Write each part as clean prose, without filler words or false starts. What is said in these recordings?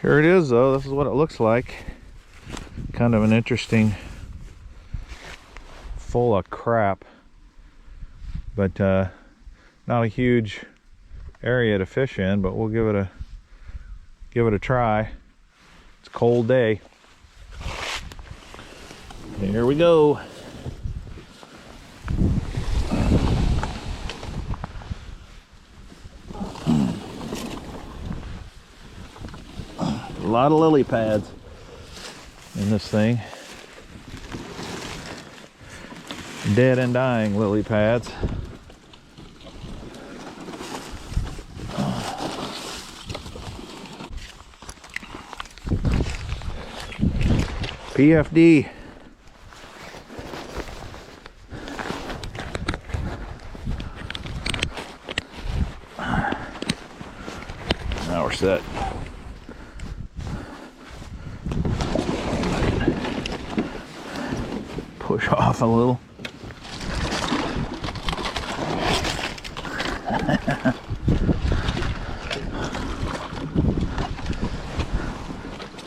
Here it is though, this is what it looks like. Kind of an interesting, full of crap, but not a huge area to fish in, but we'll give it a try. It's a cold day. Here we go. A lot of lily pads in this thing. Dead and dying lily pads. PFD. Now we're set. Push off a little.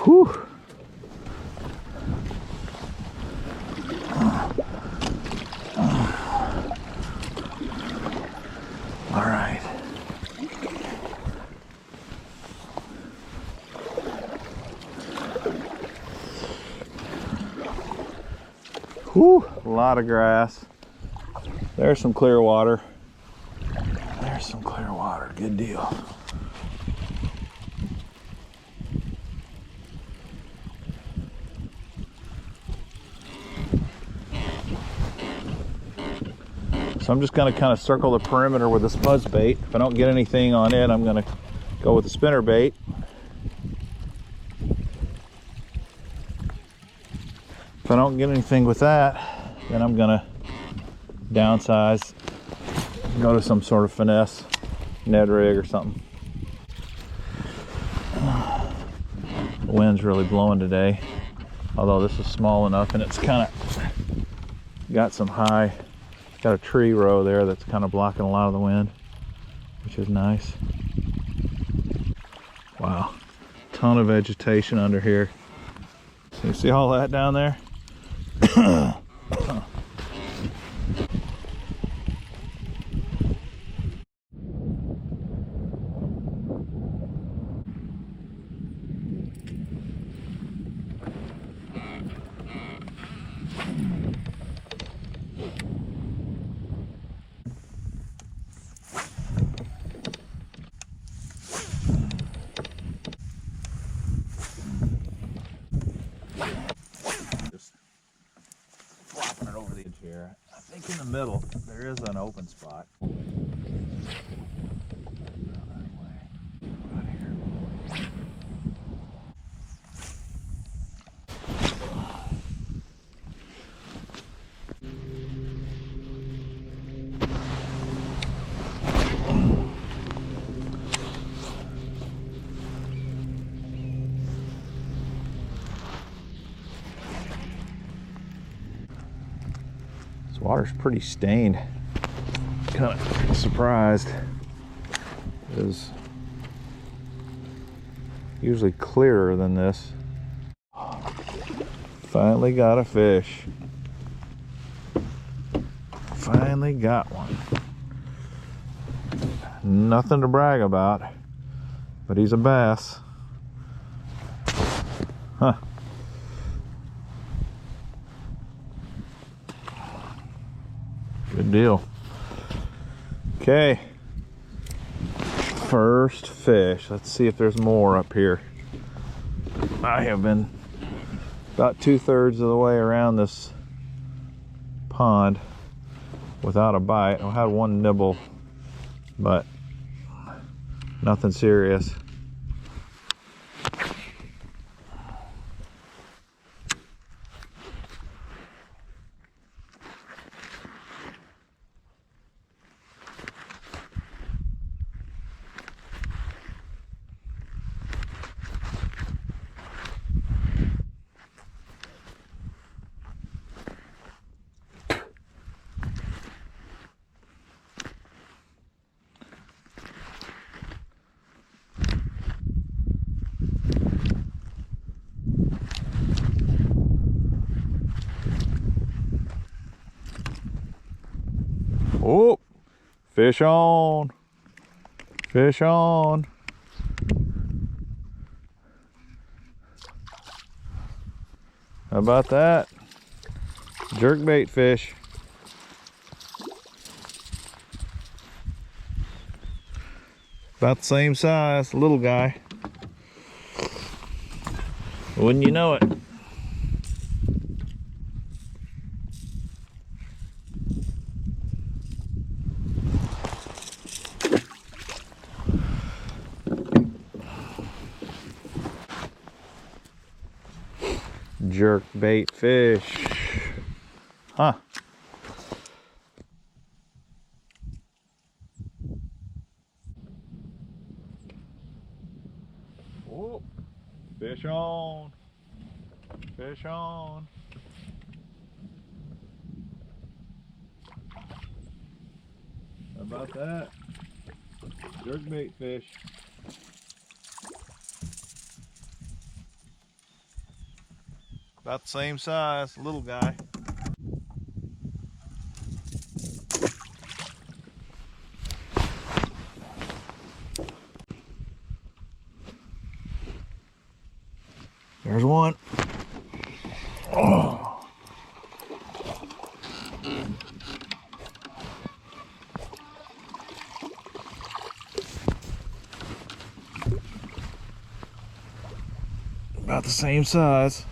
Whew. All right. Whew, a lot of grass. There's some clear water. There's some clear water, good deal. So I'm just gonna kind of circle the perimeter with this buzz bait. If I don't get anything on it, I'm gonna go with the spinner bait. If I don't get anything with that, then I'm gonna downsize, go to some sort of finesse, Ned Rig or something. The wind's really blowing today, although this is small enough and it's kind of got some high, got a tree row there that's kind of blocking a lot of the wind, which is nice. Wow, ton of vegetation under here. So you see all that down there? Here. I think in the middle there is an open spot. Water's pretty stained. Kind of surprised. It is usually clearer than this. Finally got a fish. Finally got one. Nothing to brag about, but he's a bass. Huh. Good deal. Okay, first fish. Let's see if there's more up here. I have been about 2/3 of the way around this pond without a bite. I had one nibble, but nothing serious. Fish on. Fish on. How about that? Jerkbait fish. About the same size, little guy. Wouldn't you know it? Jerkbait fish. Huh. Whoa. Fish on. Fish on. How about that? Jerkbait fish. About the same size, little guy. There's one. Oh. About the same size.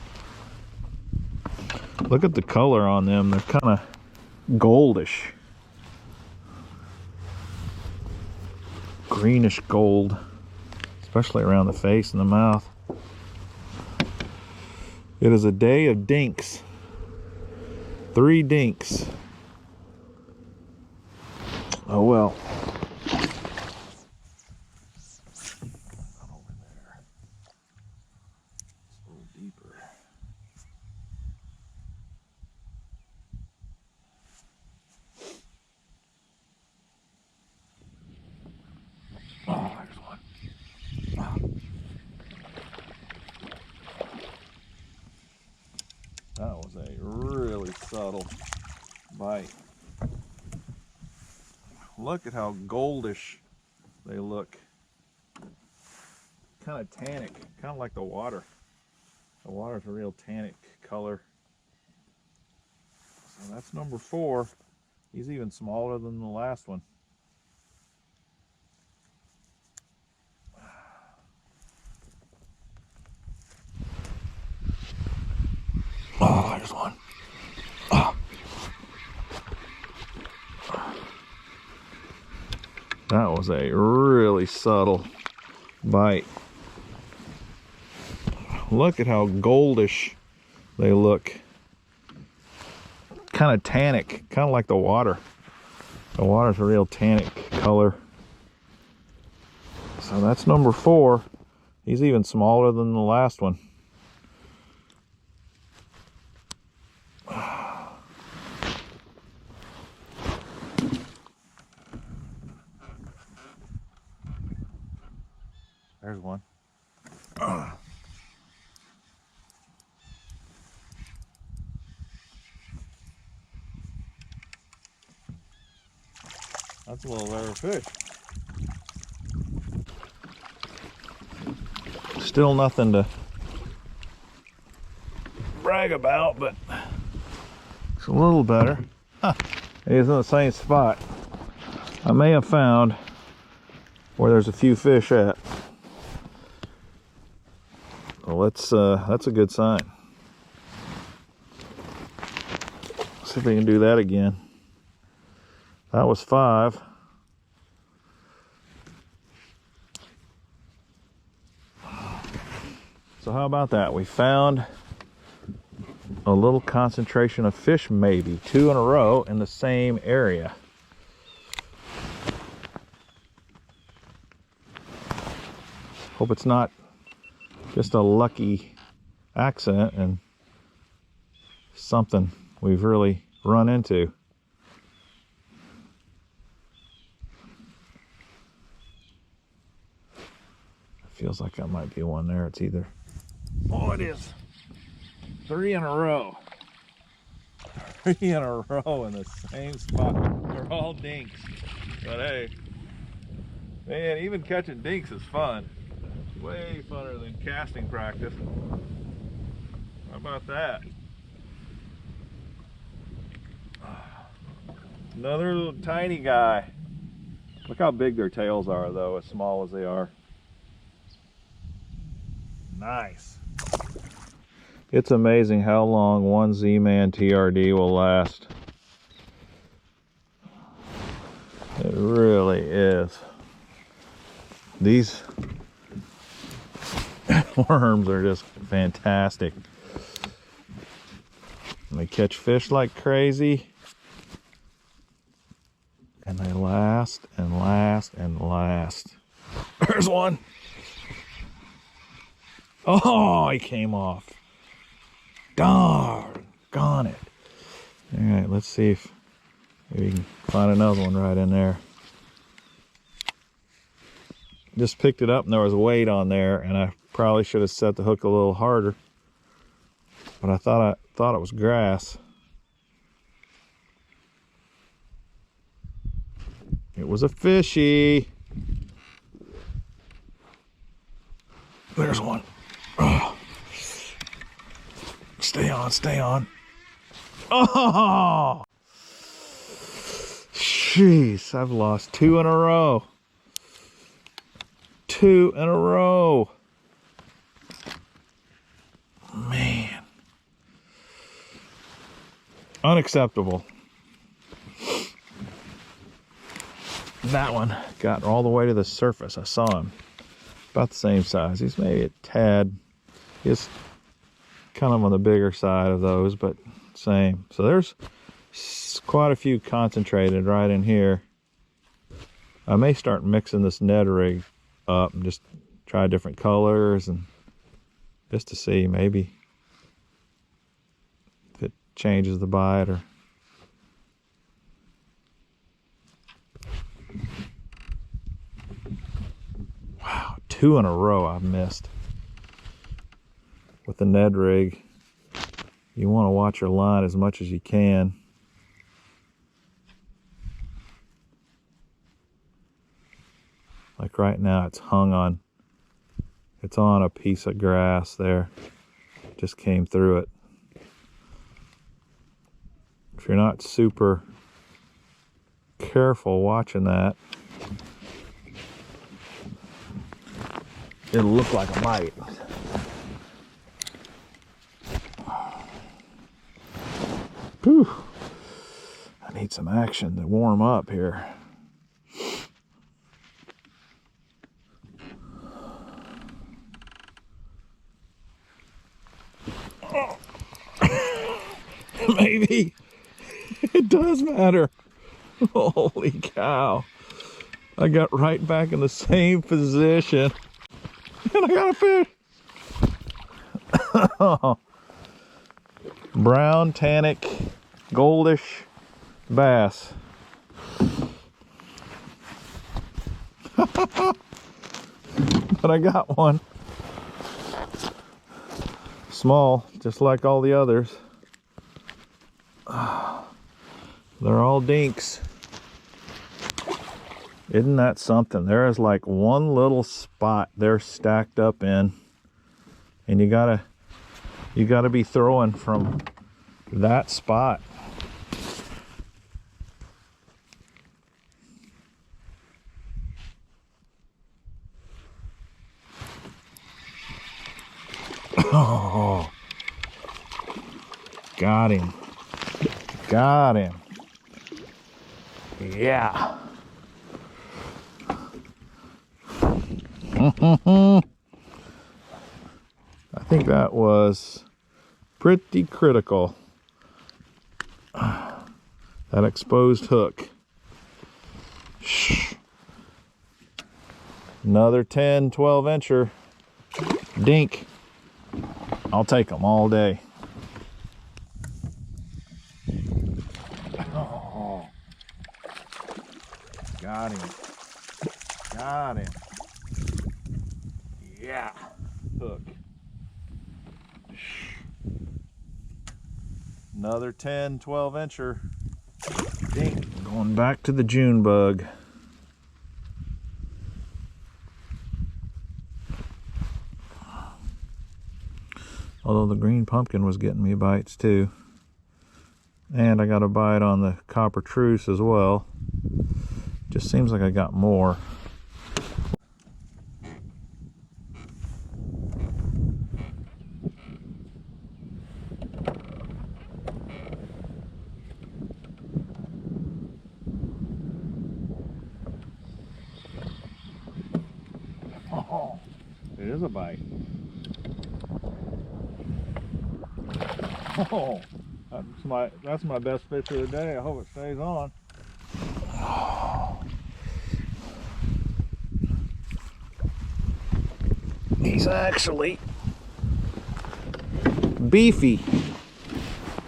Look at the color on them. They're kind of goldish. Greenish gold. Especially around the face and the mouth. It is a day of dinks. 3 dinks. Oh well. Over there. It's a little deeper. Oh, there's one. Oh. That was a really subtle bite. Look at how goldish they look. Kind of tannic, kind of like the water. The water's a real tannic color. So that's number 4. He's even smaller than the last one. Oh, there's one. Oh. That was a really subtle bite. Look at how goldish they look. Kind of tannic, kind of like the water. The water's a real tannic color. So that's number 4. He's even smaller than the last one. There's one. That's a little rare fish. Still nothing to brag about, but it's a little better. Huh. He's in the same spot I may have found where there's a few fish at. Well, that's a good sign. See if we can do that again. That was 5. So how about that? We found a little concentration of fish, maybe 2 in a row in the same area. Hope it's not just a lucky accident and something we've really run into. Feels like that might be one there. It's either, oh, it is 3 in a row. 3 in a row in the same spot. They're all dinks. But hey, man, even catching dinks is fun. Way funner than casting practice. How about that? Another little tiny guy. Look how big their tails are though, as small as they are. Nice. It's amazing how long one Z-Man TRD will last. It really is. These worms are just fantastic. They catch fish like crazy. And they last and last and last. There's one. Oh, he came off. Darn it. All right, let's see if maybe we can find another one right in there. Just picked it up and there was weight on there, and I probably should have set the hook a little harder. But I thought it was grass. It was a fishy. There's one. Oh. Stay on, stay on. Oh! Jeez, I've lost 2 in a row. 2 in a row. Man. Unacceptable. That one got all the way to the surface. I saw him. About the same size. He's maybe a tad. He's kind of on the bigger side of those, but same. So there's quite a few concentrated right in here. I may start mixing this Ned Rig up and just try different colors and just to see maybe if it changes the bite or. Wow, 2 in a row I've missed. With the Ned Rig, you want to watch your line as much as you can. Like right now, it's on a piece of grass there. Just came through it. If you're not super careful watching that, it'll look like a bite. Whew. I need some action to warm up here. Oh. Maybe it does matter. Holy cow. I got right back in the same position. And I got a fish. Brown, tannic, goldish bass. But I got one. Small, just like all the others. They're all dinks. Isn't that something? There is like one little spot they're stacked up in, and you gotta be throwing from that spot. Oh, got him. Got him. Yeah. I think that was pretty critical. That exposed hook. Another 10, 12 incher. Dink. I'll take them all day. Oh. Got him. Got him. Yeah. Hook. Another 10, 12 incher. Dink. Going back to the June bug. Although the green pumpkin was getting me bites too. And I got a bite on the copper truce as well. Just seems like I got more. Oh, it is a bite. Oh, that's my best fish of the day. I hope it stays on. Oh. He's actually beefy.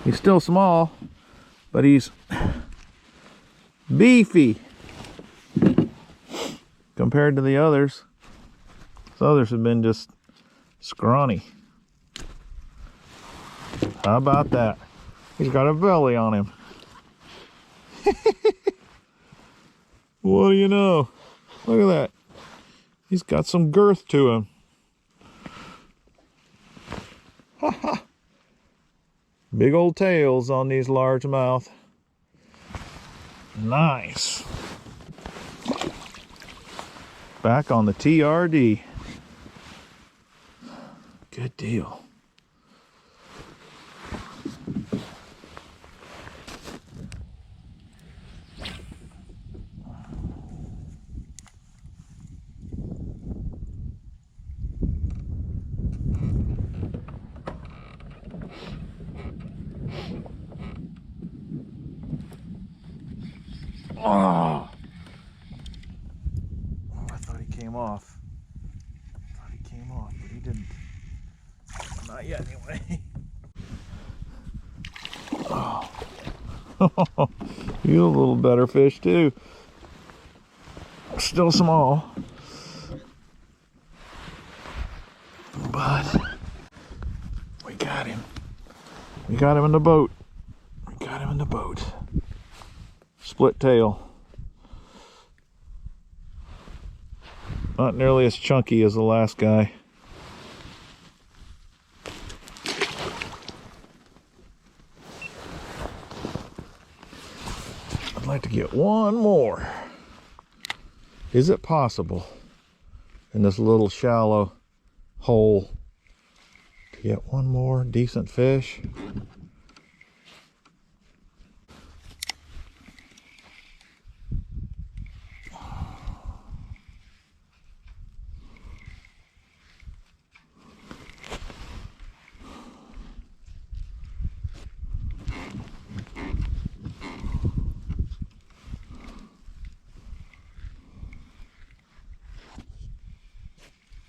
He's still small, but he's beefy compared to the others. The others have been just scrawny. How about that? He's got a belly on him. What do you know? Look at that. He's got some girth to him. Big old tails on these largemouth. Nice. Back on the TRD. Good deal. Oh, I thought he came off. But he didn't. Not yet, anyway. Oh. You a little better fish, too. Still small. But we got him. We got him in the boat. We got him in the boat. Split tail. Not nearly as chunky as the last guy. I'd like to get one more. Is it possible in this little shallow hole to get one more decent fish?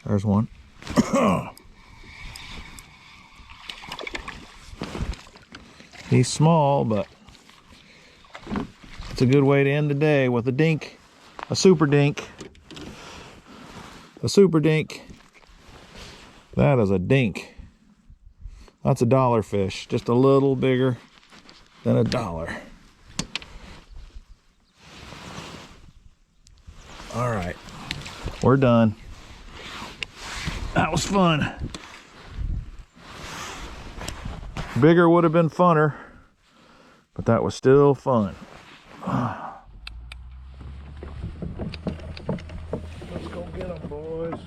There's one. He's small, but it's a good way to end the day with a dink, a super dink. A super dink. That is a dink. That's a dollar fish, just a little bigger than a dollar. All right, we're done. That was fun. Bigger would have been funner, but that was still fun. Let's go get them, boys.